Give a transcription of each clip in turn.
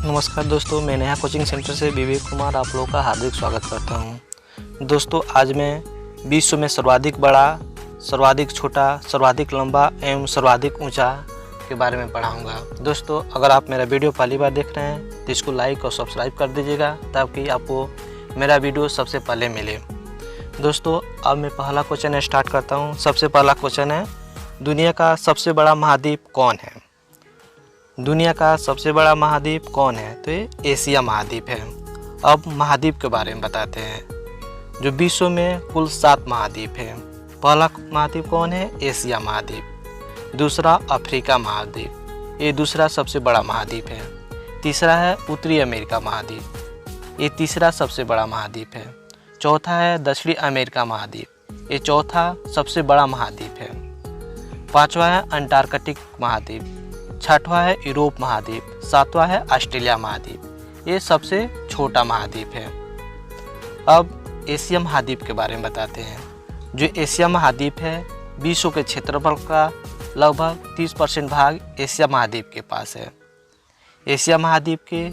नमस्कार दोस्तों, मैं नेहा कोचिंग सेंटर से विवेक कुमार आप लोगों का हार्दिक स्वागत करता हूं। दोस्तों, आज मैं विश्व में सर्वाधिक बड़ा, सर्वाधिक छोटा, सर्वाधिक लंबा एवं सर्वाधिक ऊंचा के बारे में पढ़ाऊंगा। दोस्तों, अगर आप मेरा वीडियो पहली बार देख रहे हैं तो इसको लाइक और सब्सक्राइब कर दीजिएगा ताकि आपको मेरा वीडियो सबसे पहले मिले। दोस्तों, अब मैं पहला क्वेश्चन स्टार्ट करता हूँ। सबसे पहला क्वेश्चन है, दुनिया का सबसे बड़ा महाद्वीप कौन है? दुनिया का सबसे बड़ा महाद्वीप कौन है? तो ये एशिया महाद्वीप है। अब महाद्वीप के बारे में बताते हैं। जो विश्व में कुल 7 महाद्वीप है। पहला महाद्वीप कौन है? एशिया महाद्वीप। दूसरा अफ्रीका महाद्वीप, ये दूसरा सबसे बड़ा महाद्वीप है। तीसरा है उत्तरी अमेरिका महाद्वीप, ये तीसरा सबसे बड़ा महाद्वीप है। चौथा है दक्षिणी अमेरिका महाद्वीप, ये चौथा सबसे बड़ा महाद्वीप है। पांचवा है अंटार्कटिक महाद्वीप। छठवां है यूरोप महाद्वीप। सातवां है ऑस्ट्रेलिया महाद्वीप, ये सबसे छोटा महाद्वीप है। अब एशिया महाद्वीप के बारे में बताते हैं। जो एशिया महाद्वीप है, विश्व के क्षेत्रफल का लगभग 30% भाग एशिया महाद्वीप के पास है। एशिया महाद्वीप के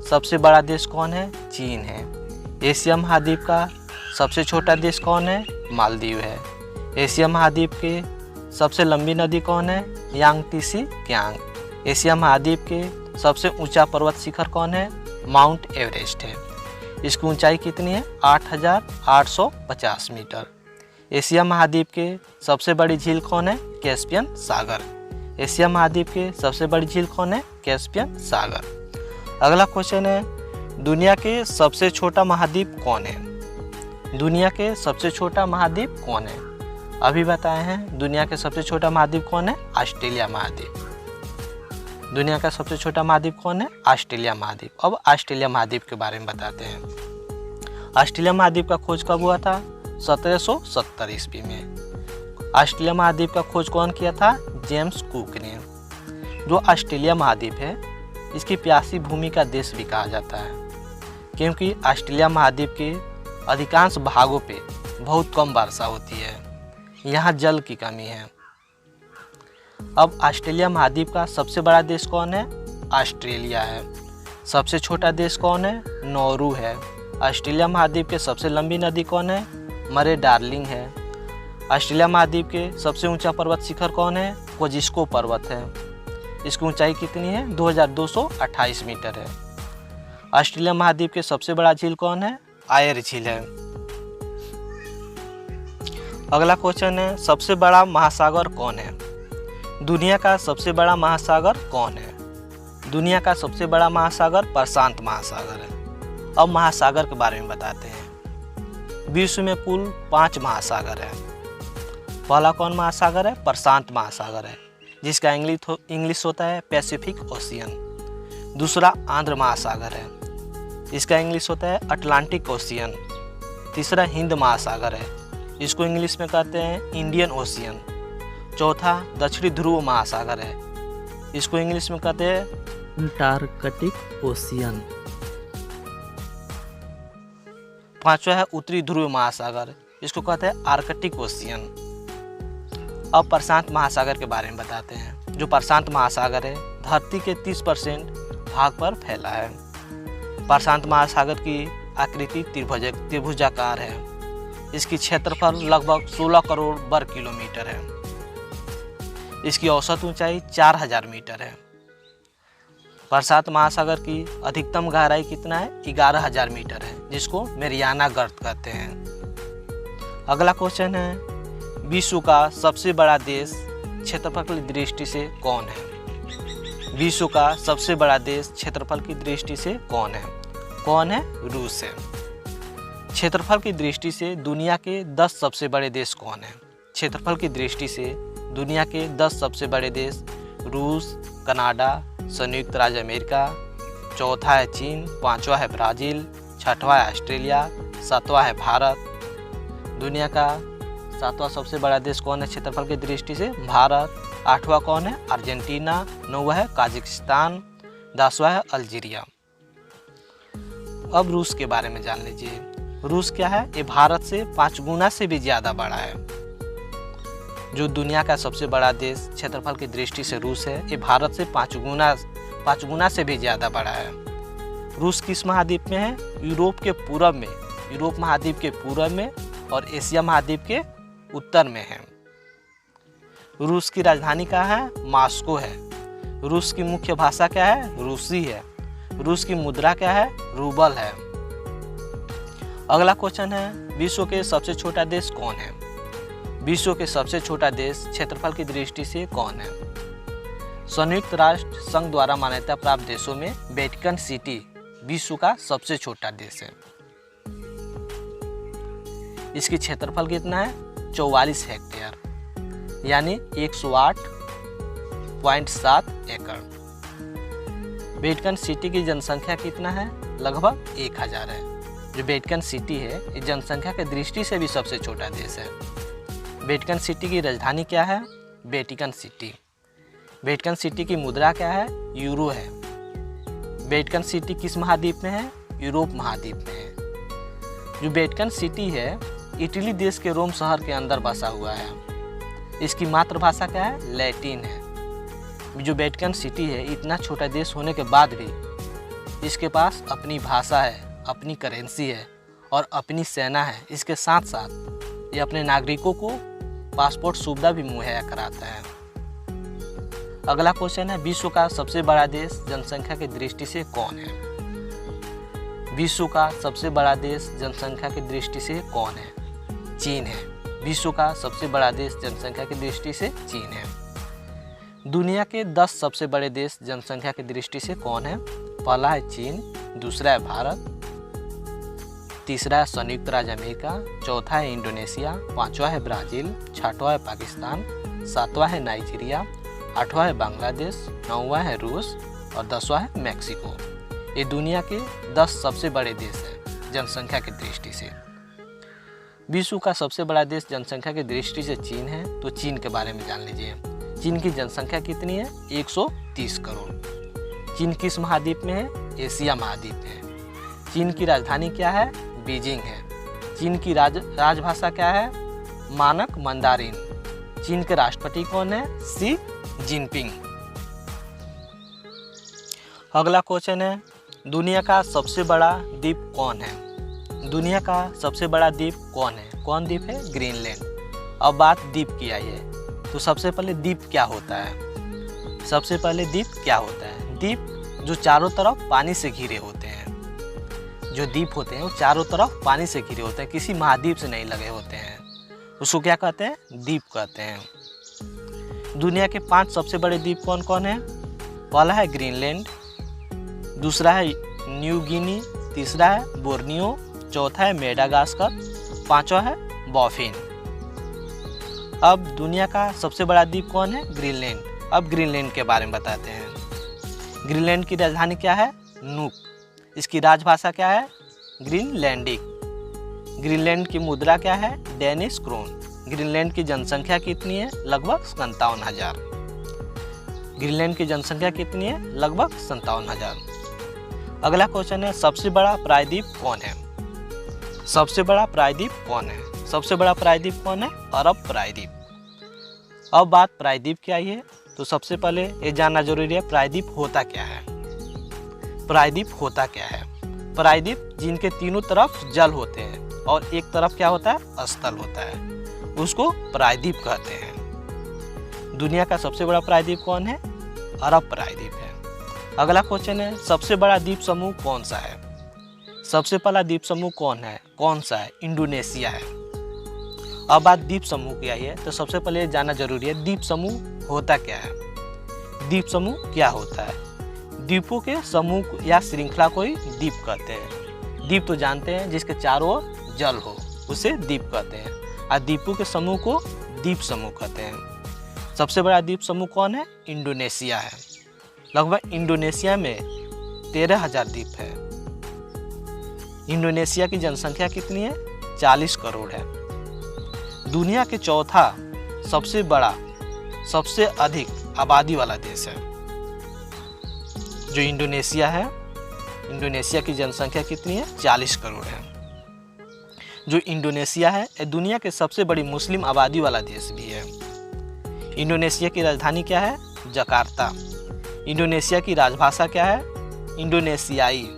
सबसे बड़ा देश कौन है? चीन है। एशिया महाद्वीप का सबसे छोटा देश कौन है? मालदीव है। एशिया महाद्वीप के सबसे लंबी नदी कौन है? यांगत्से कियांग। एशिया महाद्वीप के सबसे ऊंचा पर्वत शिखर कौन है? माउंट एवरेस्ट है। इसकी ऊंचाई कितनी है? 8,850 मीटर। एशिया महाद्वीप के सबसे बड़ी झील कौन है? कैस्पियन सागर। एशिया महाद्वीप के सबसे बड़ी झील कौन है? कैस्पियन सागर। अगला क्वेश्चन है, दुनिया के सबसे छोटा महाद्वीप कौन है? दुनिया के सबसे छोटा महाद्वीप कौन है? अभी बताए हैं। दुनिया के सबसे छोटा महाद्वीप कौन है? ऑस्ट्रेलिया महाद्वीप। दुनिया का सबसे छोटा महाद्वीप कौन है? ऑस्ट्रेलिया महाद्वीप। अब ऑस्ट्रेलिया महाद्वीप के बारे में बताते हैं। ऑस्ट्रेलिया महाद्वीप का खोज कब हुआ था? 1770 ईस्वी में। ऑस्ट्रेलिया महाद्वीप का खोज कौन किया था? जेम्स कुक ने। जो ऑस्ट्रेलिया महाद्वीप है, इसकी प्यासी भूमि का देश भी कहा जाता है, क्योंकि ऑस्ट्रेलिया महाद्वीप के अधिकांश भागों पे बहुत कम वर्षा होती है। यहाँ जल की कमी है। अब ऑस्ट्रेलिया महाद्वीप का सबसे बड़ा देश कौन है? ऑस्ट्रेलिया है। सबसे छोटा देश कौन है? नौरू है। ऑस्ट्रेलिया महाद्वीप के सबसे लंबी नदी कौन है? मरे डार्लिंग है। ऑस्ट्रेलिया महाद्वीप के सबसे ऊंचा पर्वत शिखर कौन है? कोजिस्को पर्वत है। इसकी ऊंचाई कितनी है? 2228 मीटर है। ऑस्ट्रेलिया महाद्वीप के सबसे बड़ा झील कौन है? आयर झील है। अगला क्वेश्चन है, सबसे बड़ा महासागर कौन है? दुनिया का सबसे बड़ा महासागर कौन है? दुनिया का सबसे बड़ा महासागर प्रशांत महासागर है। अब महासागर के बारे में बताते हैं। विश्व में कुल 5 महासागर है। पहला कौन महासागर है? प्रशांत महासागर है, जिसका इंग्लिश होता है पैसिफिक ओशियन। दूसरा आंध्र महासागर है, इसका इंग्लिश होता है अटलांटिक ओशियन। तीसरा हिंद महासागर है, इसको इंग्लिश में कहते हैं इंडियन ओशियन। चौथा दक्षिणी ध्रुव महासागर है, इसको इंग्लिश में कहते हैं अंटार्कटिक ओशियन। पांचवा है उत्तरी ध्रुव महासागर, इसको कहते हैं आर्कटिक ओशियन। अब प्रशांत महासागर के बारे में बताते हैं। जो प्रशांत महासागर है, धरती के 30% भाग पर फैला है। प्रशांत महासागर की आकृति त्रिभुजाकार है। इसकी क्षेत्रफल लगभग 16 करोड़ वर्ग किलोमीटर है। इसकी औसत ऊंचाई 4000 मीटर है। प्रशांत महासागर की अधिकतम गहराई कितना है? 11000 मीटर है, जिसको मेरियाना गर्त कहते हैं। अगला क्वेश्चन है, विश्व का सबसे बड़ा देश क्षेत्रफल की दृष्टि से कौन है? विश्व का सबसे बड़ा देश क्षेत्रफल की दृष्टि से कौन है? कौन है? रूस है। क्षेत्रफल की दृष्टि से दुनिया के 10 सबसे बड़े देश कौन है? क्षेत्रफल की दृष्टि से दुनिया के 10 सबसे बड़े देश रूस, कनाडा, संयुक्त राज्य अमेरिका। चौथा है चीन। पांचवा है ब्राज़ील। छठवां है ऑस्ट्रेलिया। सातवां है भारत। दुनिया का 7वां सबसे बड़ा देश कौन है क्षेत्रफल की दृष्टि से? भारत। 8वां कौन है? अर्जेंटीना। 9वां है काजाकिस्तान। 10वां है अल्जीरिया। अब रूस के बारे में जान लीजिए। रूस क्या है? ये भारत से 5 गुना से भी ज़्यादा बड़ा है। जो दुनिया का सबसे बड़ा देश क्षेत्रफल की दृष्टि से रूस है, ये भारत से 5 गुना से भी ज़्यादा बड़ा है। रूस किस महाद्वीप में है? यूरोप के पूरब में, यूरोप महाद्वीप के पूरब में और एशिया महाद्वीप के उत्तर में है। रूस की राजधानी कहाँ है? मॉस्को है। रूस की मुख्य भाषा क्या है? रूसी है। रूस की मुद्रा क्या है? रूबल है। अगला क्वेश्चन है, विश्व के सबसे छोटा देश कौन है? विश्व के सबसे छोटा देश क्षेत्रफल की दृष्टि से कौन है? संयुक्त राष्ट्र संघ द्वारा मान्यता प्राप्त देशों में वेटिकन सिटी विश्व का सबसे छोटा देश है। इसकी क्षेत्रफल कितना है? 44 हेक्टेयर यानी 108.7 एकड़। वेटिकन सिटी की जनसंख्या कितना है? लगभग 1000 है। जो वेटिकन सिटी है इस जनसंख्या के दृष्टि से भी सबसे छोटा देश है। वेटिकन सिटी की राजधानी क्या है? Vatican city. वेटिकन सिटी की मुद्रा क्या है? यूरो है। वेटिकन सिटी किस महाद्वीप में है? यूरोप महाद्वीप में है। जो वेटिकन सिटी है इटली देश के रोम शहर के अंदर बसा हुआ है। इसकी मातृभाषा क्या है? लैटिन है। जो वेटिकन सिटी है इतना छोटा देश होने के बाद भी इसके पास अपनी भाषा है, अपनी करेंसी है और अपनी सेना है। इसके साथ साथ ये अपने नागरिकों को पासपोर्ट सुविधा भी मुहैया कराता है। अगला क्वेश्चन है, विश्व का सबसे बड़ा देश जनसंख्या की दृष्टि से कौन है? विश्व का सबसे बड़ा देश जनसंख्या की दृष्टि से कौन है? चीन है। विश्व का सबसे बड़ा देश जनसंख्या की दृष्टि से चीन है। दुनिया के 10 सबसे बड़े देश जनसंख्या की दृष्टि से कौन है? पहला है चीन, दूसरा है भारत, तीसरा है संयुक्त राज्य अमेरिका, चौथा है इंडोनेशिया, पांचवा है ब्राज़ील, छठवां है पाकिस्तान, सातवां है नाइजीरिया, आठवां है बांग्लादेश, नौवां है रूस और 10वां है मैक्सिको। ये दुनिया के 10 सबसे बड़े देश हैं जनसंख्या की दृष्टि से। विश्व का सबसे बड़ा देश जनसंख्या की दृष्टि से चीन है, तो चीन के बारे में जान लीजिए। चीन की जनसंख्या कितनी है? 130 करोड़। चीन किस महाद्वीप में है? एशिया महाद्वीप में है। चीन की राजधानी क्या है? बीजिंग है। चीन की राजभाषा क्या है? मानक मंदारिन। चीन के राष्ट्रपति कौन है? Xi Jinping. अगला क्वेश्चन है, दुनिया का सबसे बड़ा द्वीप कौन है? दुनिया का सबसे बड़ा द्वीप कौन है? कौन द्वीप है? ग्रीनलैंड। अब बात द्वीप की आई है, तो सबसे पहले द्वीप क्या होता है? सबसे पहले द्वीप क्या होता है? द्वीप जो चारों तरफ पानी से घिरे होते हैं। जो द्वीप होते हैं वो चारों तरफ पानी से घिरे होते हैं, किसी महाद्वीप से नहीं लगे होते हैं। उसको क्या कहते हैं? द्वीप कहते हैं। दुनिया के 5 सबसे बड़े द्वीप कौन कौन है? पहला है ग्रीनलैंड, दूसरा है न्यू गिनी, तीसरा है बोर्नियो, चौथा है मेडागास्कर, पांचवा है बॉफिन। अब दुनिया का सबसे बड़ा द्वीप कौन है? ग्रीनलैंड। अब ग्रीनलैंड के बारे में बताते हैं। ग्रीनलैंड की राजधानी क्या है? नूक। इसकी राजभाषा क्या है? ग्रीनलैंडिक। ग्रीनलैंड की मुद्रा क्या है? Danish crown. ग्रीनलैंड की जनसंख्या कितनी है? लगभग 57,000। ग्रीनलैंड की जनसंख्या कितनी है? लगभग 57,000। अगला क्वेश्चन है, सबसे बड़ा प्रायद्वीप कौन है? सबसे बड़ा प्रायद्वीप कौन है? सबसे बड़ा प्रायद्वीप कौन है? अरब प्रायद्वीप। अब बात प्रायद्वीप की आई है, तो सबसे पहले ये जानना जरूरी है प्रायद्वीप होता क्या है। प्रायद्वीप होता क्या है? प्रायद्वीप जिनके तीनों तरफ जल होते हैं और एक तरफ क्या होता है? स्थल होता है, उसको प्रायद्वीप कहते हैं। दुनिया का सबसे बड़ा प्रायद्वीप कौन है? अरब प्रायद्वीप है। अगला क्वेश्चन है, सबसे बड़ा द्वीप समूह कौन सा है? सबसे पहला द्वीप समूह कौन सा है? इंडोनेशिया है। अब बात द्वीप समूह की आई है, तो सबसे पहले जानना जरूरी है द्वीप समूह होता क्या है। द्वीप समूह क्या होता है? द्वीपों के समूह या श्रृंखला को ही द्वीप कहते हैं। द्वीप तो जानते हैं जिसके चारों ओर जल हो, उसे द्वीप कहते हैं, और द्वीपों के समूह को द्वीप समूह कहते हैं। सबसे बड़ा द्वीप समूह कौन है? इंडोनेशिया है। लगभग इंडोनेशिया में 13,000 द्वीप है। इंडोनेशिया की जनसंख्या कितनी है? 40 करोड़ है। दुनिया के चौथा सबसे बड़ा, सबसे अधिक आबादी वाला देश है जो इंडोनेशिया है। इंडोनेशिया की जनसंख्या कितनी है? 40 करोड़ है। जो इंडोनेशिया है ये दुनिया के सबसे बड़ी मुस्लिम आबादी वाला देश भी है। इंडोनेशिया की राजधानी क्या है? जकार्ता। इंडोनेशिया की राजभाषा क्या है? इंडोनेशियाई।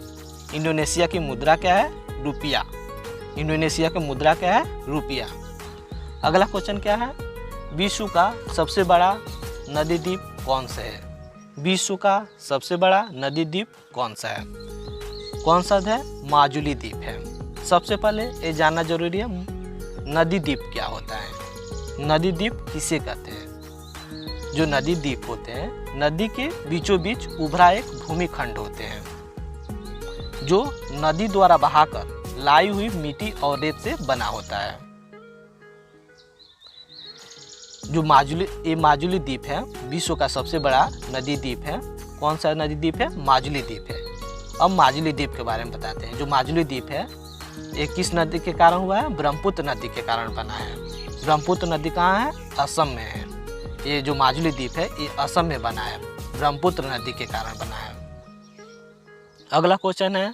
इंडोनेशिया की मुद्रा क्या है? रुपया। इंडोनेशिया की मुद्रा क्या है? रुपया। अगला क्वेश्चन क्या है? विश्व का सबसे बड़ा नदी द्वीप कौन सा है? विश्व का सबसे बड़ा नदी द्वीप कौन सा है? कौन सा है? माजुली द्वीप है। सबसे पहले ये जानना जरूरी है, नदी द्वीप क्या होता है? नदी द्वीप किसे कहते हैं? जो नदी द्वीप होते हैं, नदी के बीचों बीच उभरा एक भूमिखंड होते हैं जो नदी द्वारा बहाकर लाई हुई मिट्टी और रेत से बना होता है। जो माजुली द्वीप है विश्व का सबसे बड़ा नदी द्वीप है। कौन सा नदी द्वीप है? माजुली द्वीप है। अब माजुली द्वीप के बारे में बताते हैं। जो माजुली द्वीप है ये किस नदी के कारण हुआ है? ब्रह्मपुत्र नदी के कारण बना है। ब्रह्मपुत्र नदी कहाँ है? असम में है। ये जो माजुली द्वीप है ये असम में बना है, ब्रह्मपुत्र नदी के कारण बना है। अगला क्वेश्चन है,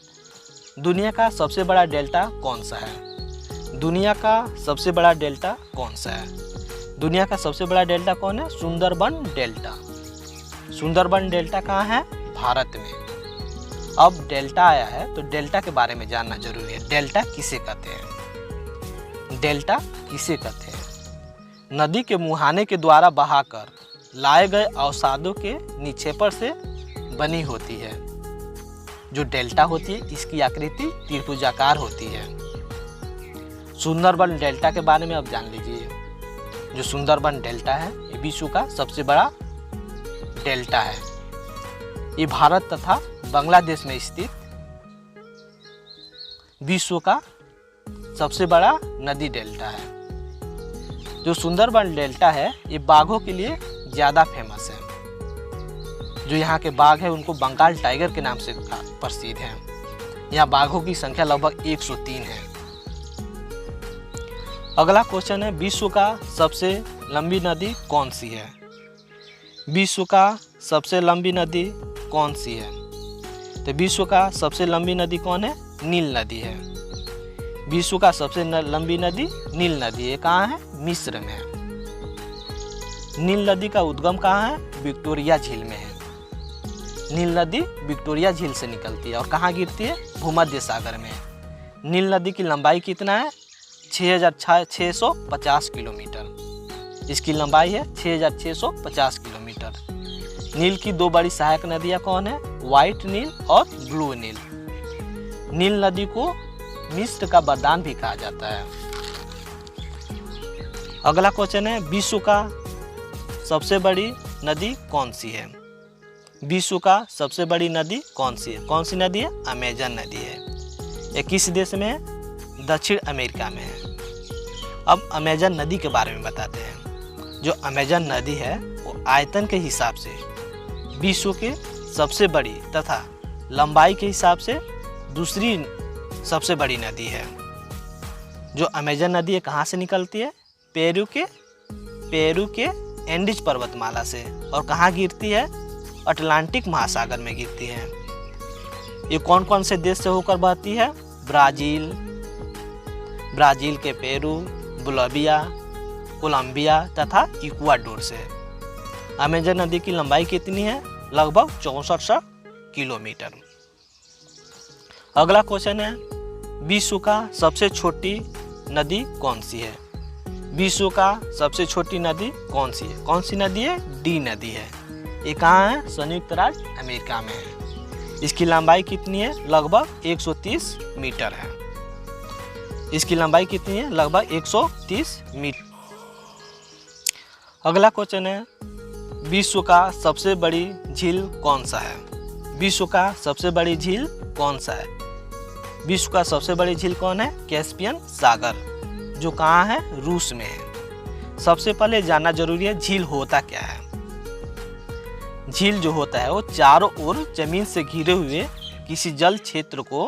दुनिया का सबसे बड़ा डेल्टा कौन सा है? दुनिया का सबसे बड़ा डेल्टा कौन सा है? दुनिया का सबसे बड़ा डेल्टा कौन है? सुंदरबन डेल्टा। सुंदरबन डेल्टा कहाँ है? भारत में। अब डेल्टा आया है तो डेल्टा के बारे में जानना जरूरी है। डेल्टा किसे कहते हैं? डेल्टा किसे कहते हैं? नदी के मुहाने के द्वारा बहाकर लाए गए अवसादों के निक्षेपण से बनी होती है। जो डेल्टा होती है इसकी आकृति त्रिभुजाकार होती है। सुंदरबन डेल्टा के बारे में अब जान लीजिए। जो सुंदरबन डेल्टा है ये विश्व का सबसे बड़ा डेल्टा है। ये भारत तथा बांग्लादेश में स्थित विश्व का सबसे बड़ा नदी डेल्टा है। जो सुंदरबन डेल्टा है ये बाघों के लिए ज़्यादा फेमस है। जो यहाँ के बाघ है उनको बंगाल टाइगर के नाम से प्रसिद्ध है। यहाँ बाघों की संख्या लगभग 103 है। अगला क्वेश्चन है, विश्व का सबसे लंबी नदी कौन सी है? विश्व का सबसे लंबी नदी कौन सी है? तो विश्व का सबसे लंबी नदी कौन है? नील नदी है। विश्व का सबसे लंबी नदी नील नदी है। कहाँ है? मिस्र में है। नील नदी का उद्गम कहाँ है? विक्टोरिया झील में है। नील नदी विक्टोरिया झील से निकलती है और कहाँ गिरती है? भूमध्य सागर में। नील नदी की लंबाई कितना है? 6,650 किलोमीटर। इसकी लंबाई है 6,650 किलोमीटर। नील की दो बड़ी सहायक नदियाँ कौन है? व्हाइट नील और ब्लू नील। नील नदी को मिस्र का वरदान भी कहा जाता है। अगला क्वेश्चन है, विश्व का सबसे बड़ी नदी कौन सी है? विश्व का सबसे बड़ी नदी कौन सी है? कौन सी नदी है? अमेजन नदी है। ये किस देश में है? दक्षिण अमेरिका में है। अब अमेजन नदी के बारे में बताते हैं। जो अमेजन नदी है वो आयतन के हिसाब से विश्व के सबसे बड़ी तथा लंबाई के हिसाब से दूसरी सबसे बड़ी नदी है। जो अमेजन नदी है कहाँ से निकलती है? पेरू के एंडीज पर्वतमाला से। और कहाँ गिरती है? अटलांटिक महासागर में गिरती है। ये कौन कौन से देश से होकर बहती है? ब्राजील के पेरू, बोलिविया, कोलंबिया तथा इक्वाडोर से। अमेजन नदी की लंबाई कितनी है? लगभग 64 किलोमीटर। अगला क्वेश्चन है, विश्व का सबसे छोटी नदी कौन सी है? विश्व का सबसे छोटी नदी कौन सी है? कौन सी नदी है? डी नदी है। ये कहाँ है? संयुक्त राज्य अमेरिका में है। इसकी लंबाई कितनी है? लगभग 130 मीटर है। इसकी लंबाई कितनी है? लगभग 130 मीटर। अगला क्वेश्चन है, विश्व का सबसे बड़ी झील कौन सा है? विश्व का सबसे बड़ी झील कौन सा है? विश्व का सबसे बड़ी झील कौन है? कैस्पियन सागर, जो कहाँ है? रूस में है। सबसे पहले जानना जरूरी है झील होता क्या है। झील जो होता है वो चारों ओर जमीन से घिरे हुए किसी जल क्षेत्र को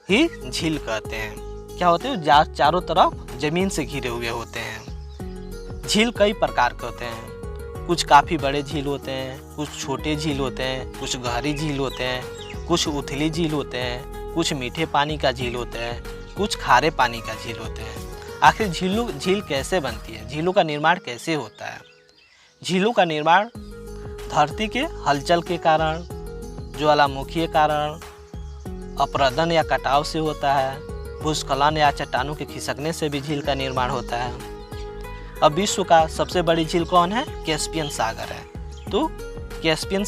ही झील कहते हैं। क्या होते हैं? चारों तरफ जमीन से घिरे हुए होते हैं। झील कई प्रकार के होते हैं। कुछ काफ़ी बड़े झील होते हैं, कुछ छोटे झील होते हैं, कुछ गहरी झील होते हैं, कुछ उथली झील होते हैं, कुछ मीठे पानी का झील होते हैं, कुछ खारे पानी का झील होते हैं। आखिर झील कैसे बनती है? झीलों का निर्माण कैसे होता है? झीलों का निर्माण धरती के हलचल के कारण, ज्वालामुखी के कारण, अपरदन या कटाव से होता है, भूस्खलन या चट्टानों के खिसकने से भी झील का निर्माण होता है। अब विश्व का सबसे बड़ी झील कौन है? कैस्पियन सागर है। तो कैस्पियन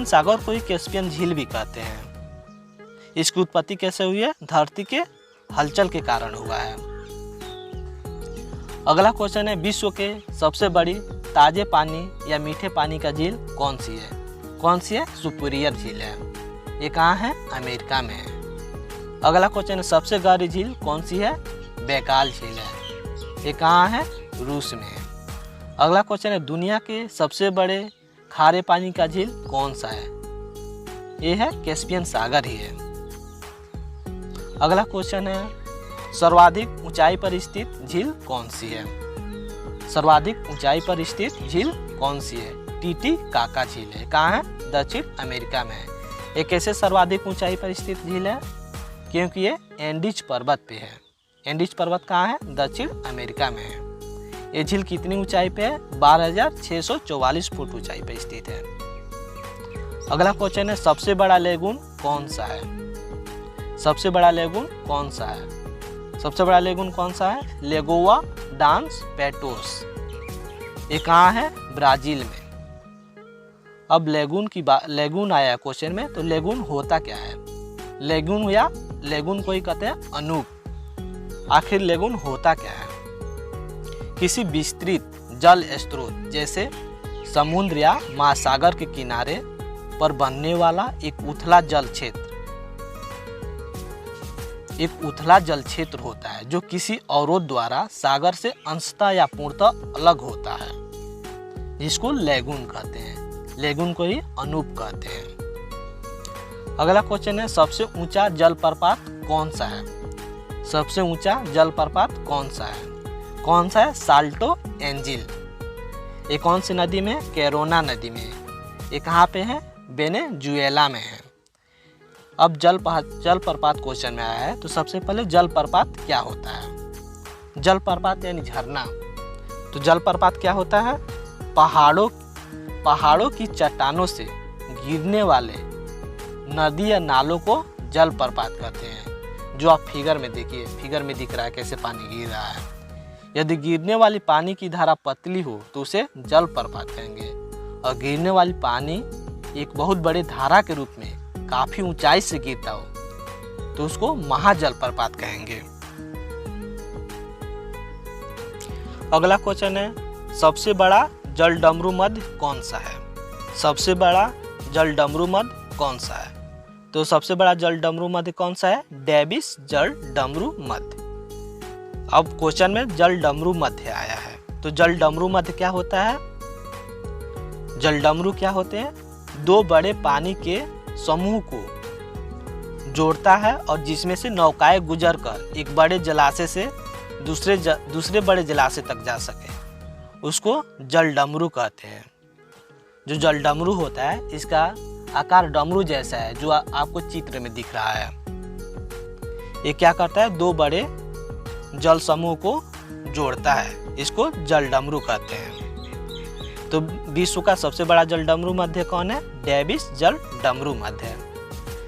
सागर को ही कैस्पियन झील भी कहते हैं। इसकी उत्पत्ति कैसे हुई है? धरती के हलचल के कारण हुआ है। अगला क्वेश्चन है, विश्व के सबसे बड़ी ताजे पानी या मीठे पानी का झील कौन सी है? कौन सी है? सुपीरियर झील है। ये कहाँ है? अमेरिका में है। अगला क्वेश्चन है, सबसे गहरी झील कौन सी है? बैकाल झील है। ये कहाँ है? रूस में है। अगला क्वेश्चन है, दुनिया के सबसे बड़े खारे पानी का झील कौन सा है? ये है कैस्पियन सागर ही है। अगला क्वेश्चन है, सर्वाधिक ऊंचाई पर स्थित झील कौन सी है? सर्वाधिक ऊंचाई पर स्थित झील कौन सी है? टीटीकाका झील है। कहाँ है? दक्षिण अमेरिका में है। ये कैसे सर्वाधिक ऊंचाई पर स्थित झील है? क्योंकि ये एंडीज पर्वत पे है। एंडीज पर्वत कहाँ है? दक्षिण अमेरिका में है। ये झील कितनी ऊंचाई पे है? 12,644 फुट ऊंचाई पे स्थित है। अगला क्वेश्चन है, सबसे बड़ा लेगून कौन सा है? सबसे बड़ा लेगून कौन सा है? सबसे बड़ा लेगून कौन सा है? लेगोआ डांस पेटोस। ये कहाँ है? ब्राजील में। अब लेगून आया क्वेश्चन में, तो लेगून होता क्या है? लेगून या लेगून को ही कहते हैं अनूप। आखिर लेगून होता क्या है? किसी विस्तृत जल स्रोत जैसे समुद्र या महासागर के किनारे पर बनने वाला एक उथला जल क्षेत्र होता है जो किसी अवरोध द्वारा सागर से अंशतः या पूर्णतः अलग होता है, जिसको लेगून कहते हैं। लेगून को ही अनूप कहते हैं। अगला क्वेश्चन है, सबसे ऊंचा जलप्रपात कौन सा है? सबसे ऊंचा जलप्रपात कौन सा है? कौन सा है? Salto angel. ये कौन सी नदी में? कैरोना नदी में। ये कहाँ पे है? वेनेजुएला में है। अब जलप्रपात क्वेश्चन में आया है, तो सबसे पहले जलप्रपात क्या होता है? जलप्रपात यानी झरना। तो जलप्रपात क्या होता है? पहाड़ों की चट्टानों से गिरने वाले नदी या नालों को जलप्रपात कहते हैं। जो आप फिगर में देखिए, फिगर में दिख रहा है कैसे पानी गिर रहा है। यदि गिरने वाली पानी की धारा पतली हो तो उसे जलप्रपात कहेंगे, और गिरने वाली पानी एक बहुत बड़े धारा के रूप में काफी ऊंचाई से गिरता हो तो उसको महाजलप्रपात कहेंगे। अगला क्वेश्चन है, सबसे बड़ा जलडमरू मध्य कौन सा है? सबसे बड़ा जलडमरू मध्य कौन सा है? तो सबसे बड़ा जलडमरू मध्य कौन सा है? डेविस जलडमरू मध्य। अब क्वेश्चन में जलडमरू मध्य आया है, तो जलडमरू मध्य क्या होता है? जलडमरू क्या होते हैं? दो बड़े पानी के समूह को जोड़ता है और जिसमें से नौकाएं गुजरकर एक बड़े जलाशय से दूसरे बड़े जलाशय तक जा सके, उसको जलडमरू कहते हैं। जो जलडमरू होता है इसका आकार डमरू जैसा है, जो आपको चित्र में दिख रहा है। ये क्या करता है? दो बड़े जल समूह को जोड़ता है, इसको जलडमरू कहते हैं। तो विश्व का सबसे बड़ा जलडमरू मध्य कौन है? डेविस जलडमरू मध्य है।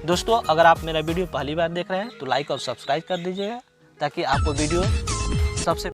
दोस्तों, अगर आप मेरा वीडियो पहली बार देख रहे हैं तो लाइक और सब्सक्राइब कर दीजिएगा, ताकि आपको वीडियो सबसे